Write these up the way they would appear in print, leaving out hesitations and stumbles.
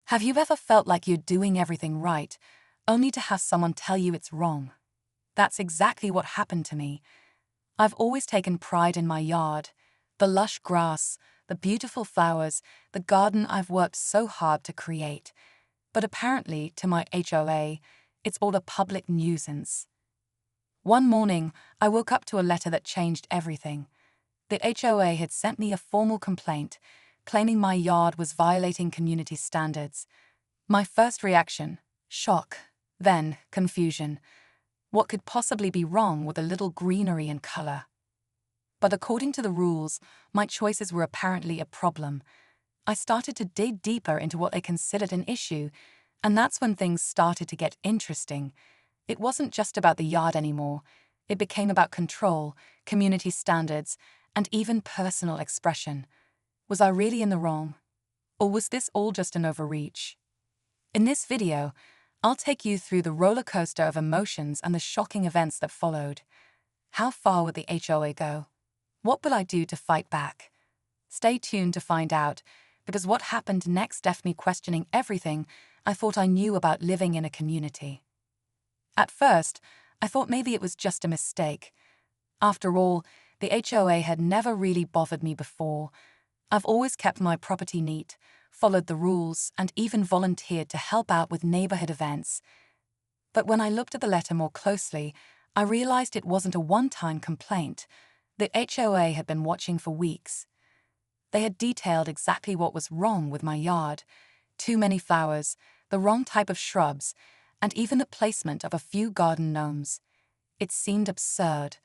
Have you ever felt like you're doing everything right, only to have someone tell you it's wrong? That's exactly what happened to me. I've always taken pride in my yard, the lush grass, the beautiful flowers, the garden I've worked so hard to create. But apparently, to my HOA, it's all a public nuisance. One morning, I woke up to a letter that changed everything. The HOA had sent me a formal complaint, claiming my yard was violating community standards. My first reaction, shock, then confusion. What could possibly be wrong with a little greenery and color? But according to the rules, my choices were apparently a problem. I started to dig deeper into what they considered an issue, and that's when things started to get interesting. It wasn't just about the yard anymore. It became about control, community standards, and even personal expression. Was I really in the wrong? Or was this all just an overreach? In this video, I'll take you through the roller coaster of emotions and the shocking events that followed. How far would the HOA go? What will I do to fight back? Stay tuned to find out, because what happened next left me questioning everything I thought I knew about living in a community. At first, I thought maybe it was just a mistake. After all, the HOA had never really bothered me before. I've always kept my property neat, followed the rules, and even volunteered to help out with neighborhood events. But when I looked at the letter more closely, I realized it wasn't a one-time complaint. The HOA had been watching for weeks. They had detailed exactly what was wrong with my yard: too many flowers, the wrong type of shrubs, and even the placement of a few garden gnomes. It seemed absurd.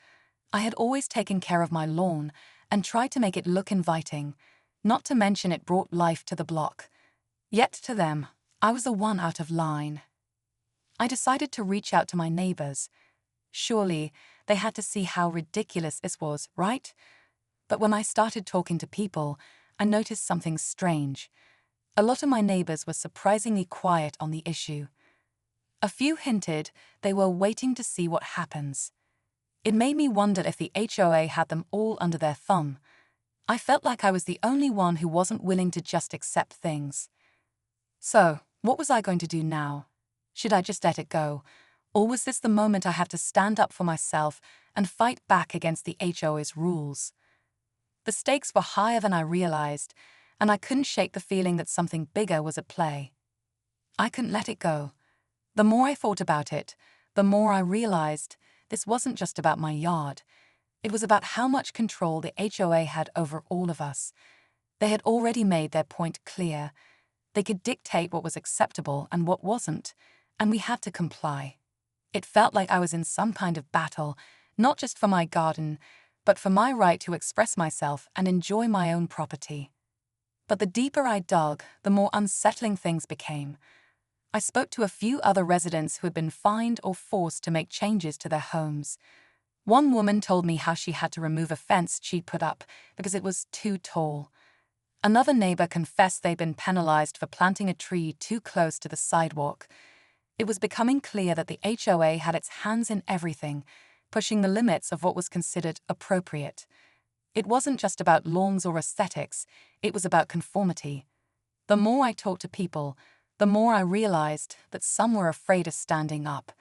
I had always taken care of my lawn and tried to make it look inviting, not to mention it brought life to the block. Yet to them, I was the one out of line. I decided to reach out to my neighbors. Surely, they had to see how ridiculous this was, right? But when I started talking to people, I noticed something strange. A lot of my neighbors were surprisingly quiet on the issue. A few hinted they were waiting to see what happens. It made me wonder if the HOA had them all under their thumb. I felt like I was the only one who wasn't willing to just accept things. So, what was I going to do now? Should I just let it go? Or was this the moment I have to stand up for myself and fight back against the HOA's rules? The stakes were higher than I realized, and I couldn't shake the feeling that something bigger was at play. I couldn't let it go. The more I thought about it, the more I realized this wasn't just about my yard. It was about how much control the HOA had over all of us. They had already made their point clear. They could dictate what was acceptable and what wasn't, and we had to comply. It felt like I was in some kind of battle, not just for my garden, but for my right to express myself and enjoy my own property. But the deeper I dug, the more unsettling things became. I spoke to a few other residents who had been fined or forced to make changes to their homes. One woman told me how she had to remove a fence she'd put up because it was too tall. Another neighbor confessed they'd been penalized for planting a tree too close to the sidewalk. It was becoming clear that the HOA had its hands in everything, pushing the limits of what was considered appropriate. It wasn't just about lawns or aesthetics, it was about conformity. The more I talked to people, the more I realized that some were afraid of standing up.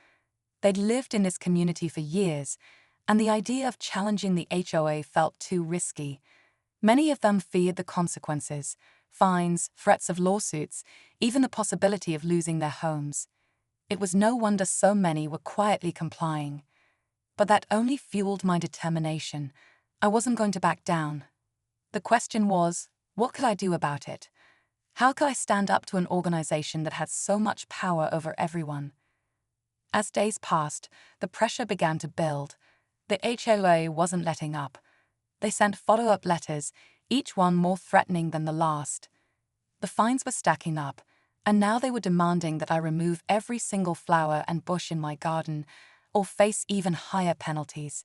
They'd lived in this community for years, and the idea of challenging the HOA felt too risky. Many of them feared the consequences: fines, threats of lawsuits, even the possibility of losing their homes. It was no wonder so many were quietly complying. But that only fueled my determination. I wasn't going to back down. The question was, what could I do about it? How could I stand up to an organization that had so much power over everyone? As days passed, the pressure began to build. The HOA wasn't letting up. They sent follow-up letters, each one more threatening than the last. The fines were stacking up, and now they were demanding that I remove every single flower and bush in my garden, or face even higher penalties.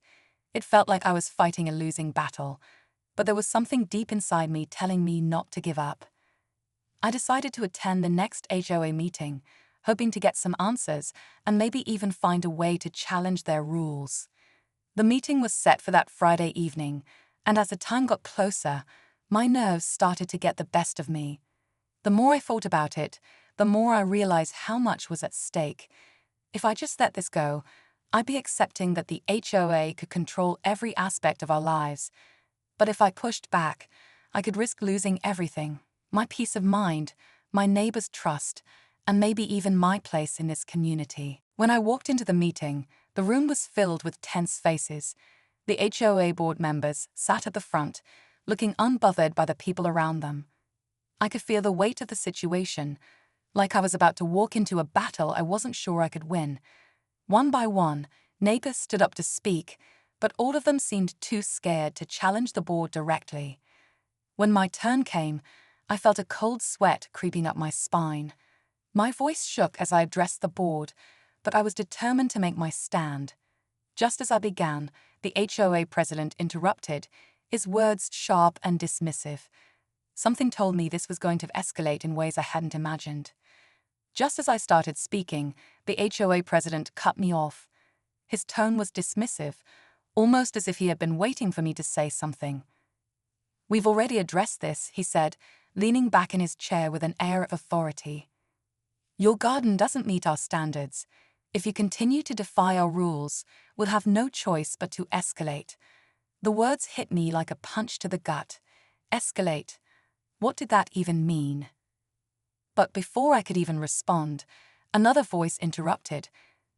It felt like I was fighting a losing battle, but there was something deep inside me telling me not to give up. I decided to attend the next HOA meeting, hoping to get some answers and maybe even find a way to challenge their rules. The meeting was set for that Friday evening, and as the time got closer, my nerves started to get the best of me. The more I thought about it, the more I realized how much was at stake. If I just let this go, I'd be accepting that the HOA could control every aspect of our lives. But if I pushed back, I could risk losing everything: my peace of mind, my neighbors' trust, and maybe even my place in this community. When I walked into the meeting, the room was filled with tense faces. The HOA board members sat at the front, looking unbothered by the people around them. I could feel the weight of the situation, like I was about to walk into a battle I wasn't sure I could win. One by one, neighbors stood up to speak, but all of them seemed too scared to challenge the board directly. When my turn came, I felt a cold sweat creeping up my spine. My voice shook as I addressed the board, but I was determined to make my stand. Just as I began, the HOA president interrupted, his words sharp and dismissive. Something told me this was going to escalate in ways I hadn't imagined. Just as I started speaking, the HOA president cut me off. His tone was dismissive, almost as if he had been waiting for me to say something. "We've already addressed this," he said, leaning back in his chair with an air of authority. "Your garden doesn't meet our standards. If you continue to defy our rules, we'll have no choice but to escalate." The words hit me like a punch to the gut. Escalate. What did that even mean? But before I could even respond, another voice interrupted.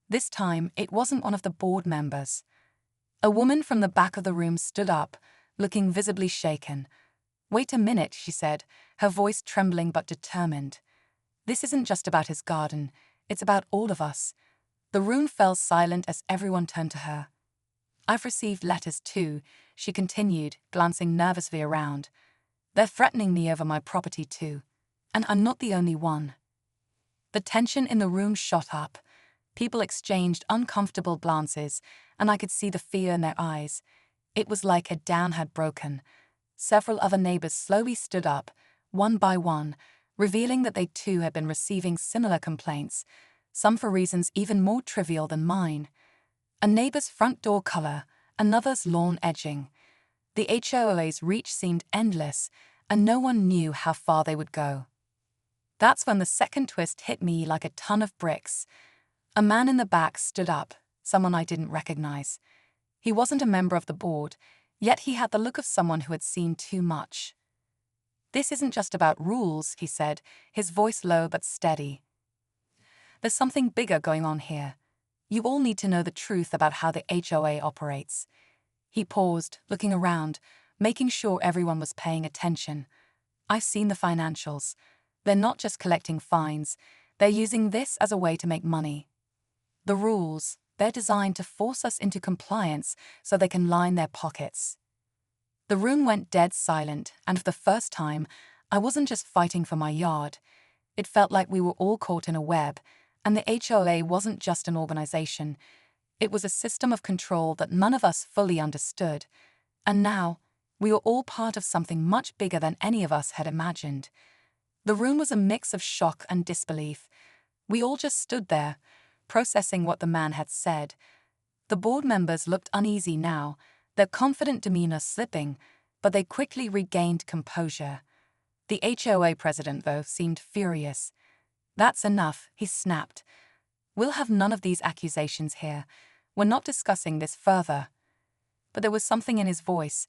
This time, it wasn't one of the board members. A woman from the back of the room stood up, looking visibly shaken. "Wait a minute," she said, her voice trembling but determined. "This isn't just about his garden, it's about all of us." The room fell silent as everyone turned to her. "I've received letters too," she continued, glancing nervously around. "They're threatening me over my property too. And I'm not the only one." The tension in the room shot up. People exchanged uncomfortable glances, and I could see the fear in their eyes. It was like a dam had broken. Several other neighbors slowly stood up, one by one, revealing that they too had been receiving similar complaints, some for reasons even more trivial than mine. A neighbor's front door color, another's lawn edging. The HOA's reach seemed endless, and no one knew how far they would go. That's when the second twist hit me like a ton of bricks. A man in the back stood up, someone I didn't recognize. He wasn't a member of the board, yet he had the look of someone who had seen too much. "This isn't just about rules," he said, his voice low but steady. "There's something bigger going on here. You all need to know the truth about how the HOA operates." He paused, looking around, making sure everyone was paying attention. "I've seen the financials. They're not just collecting fines, they're using this as a way to make money. The rules, they're designed to force us into compliance so they can line their pockets." The room went dead silent, and for the first time, I wasn't just fighting for my yard. It felt like we were all caught in a web, and the HOA wasn't just an organization. It was a system of control that none of us fully understood. And now, we were all part of something much bigger than any of us had imagined. The room was a mix of shock and disbelief. We all just stood there, processing what the man had said. The board members looked uneasy now, their confident demeanor slipping, but they quickly regained composure. The HOA president, though, seemed furious. "That's enough," he snapped. "We'll have none of these accusations here. We're not discussing this further." But there was something in his voice,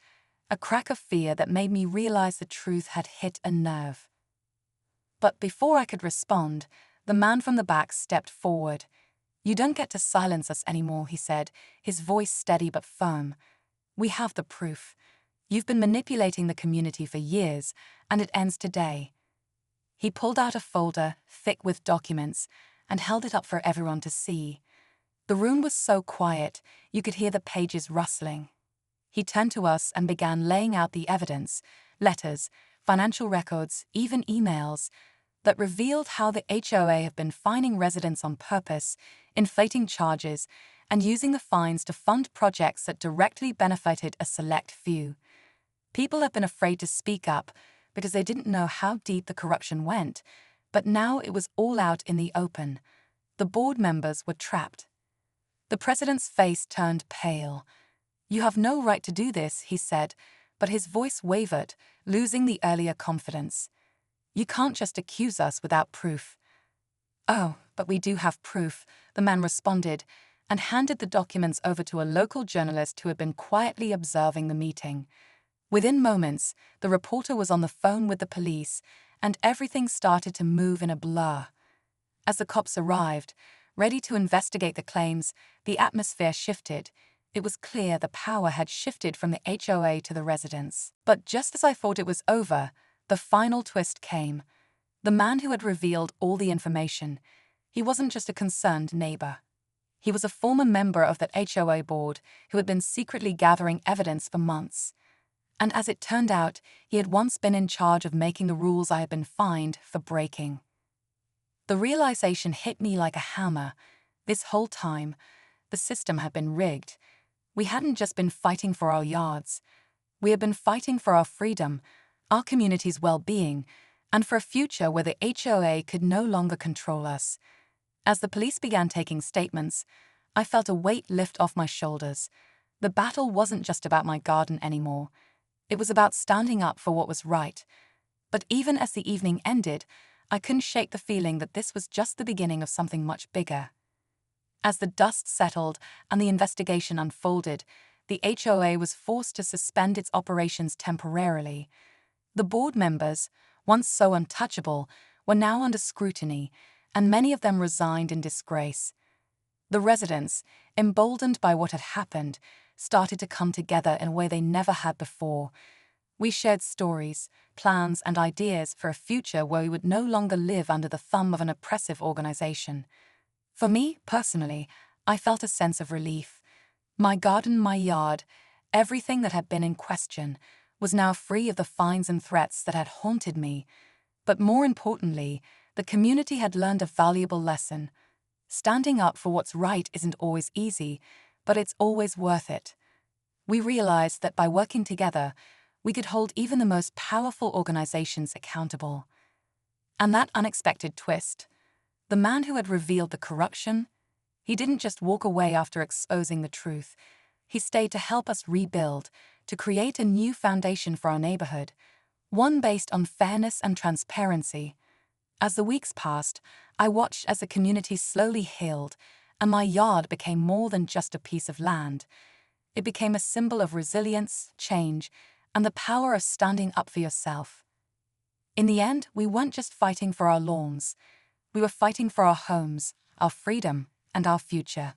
a crack of fear that made me realize the truth had hit a nerve. But before I could respond, the man from the back stepped forward. "You don't get to silence us anymore," he said, his voice steady but firm. "We have the proof. You've been manipulating the community for years, and it ends today." He pulled out a folder, thick with documents, and held it up for everyone to see. The room was so quiet, you could hear the pages rustling. He turned to us and began laying out the evidence, letters, financial records, even emails, that revealed how the HOA have been fining residents on purpose, inflating charges, and using the fines to fund projects that directly benefited a select few. People have been afraid to speak up because they didn't know how deep the corruption went, but now it was all out in the open. The board members were trapped. The president's face turned pale. "You have no right to do this," he said, but his voice wavered, losing the earlier confidence. "You can't just accuse us without proof." "Oh, but we do have proof," the man responded, and handed the documents over to a local journalist who had been quietly observing the meeting. Within moments, the reporter was on the phone with the police, and everything started to move in a blur. As the cops arrived, ready to investigate the claims, the atmosphere shifted. It was clear the power had shifted from the HOA to the residents. But just as I thought it was over, the final twist came. The man who had revealed all the information, he wasn't just a concerned neighbor. He was a former member of that HOA board who had been secretly gathering evidence for months. And as it turned out, he had once been in charge of making the rules I had been fined for breaking. The realization hit me like a hammer. This whole time, the system had been rigged. We hadn't just been fighting for our yards. We had been fighting for our freedom, our community's well-being, and for a future where the HOA could no longer control us. As the police began taking statements, I felt a weight lift off my shoulders. The battle wasn't just about my garden anymore. It was about standing up for what was right. But even as the evening ended, I couldn't shake the feeling that this was just the beginning of something much bigger. As the dust settled and the investigation unfolded, the HOA was forced to suspend its operations temporarily. The board members, once so untouchable, were now under scrutiny, and many of them resigned in disgrace. The residents, emboldened by what had happened, started to come together in a way they never had before. We shared stories, plans, and ideas for a future where we would no longer live under the thumb of an oppressive organization. For me, personally, I felt a sense of relief. My garden, my yard, everything that had been in question, was now free of the fines and threats that had haunted me. But more importantly, the community had learned a valuable lesson. Standing up for what's right isn't always easy, but it's always worth it. We realized that by working together, we could hold even the most powerful organizations accountable. And that unexpected twist, the man who had revealed the corruption, he didn't just walk away after exposing the truth. He stayed to help us rebuild, to create a new foundation for our neighborhood, one based on fairness and transparency. As the weeks passed, I watched as the community slowly healed, and my yard became more than just a piece of land. It became a symbol of resilience, change, and the power of standing up for yourself. In the end, we weren't just fighting for our lawns. We were fighting for our homes, our freedom, and our future.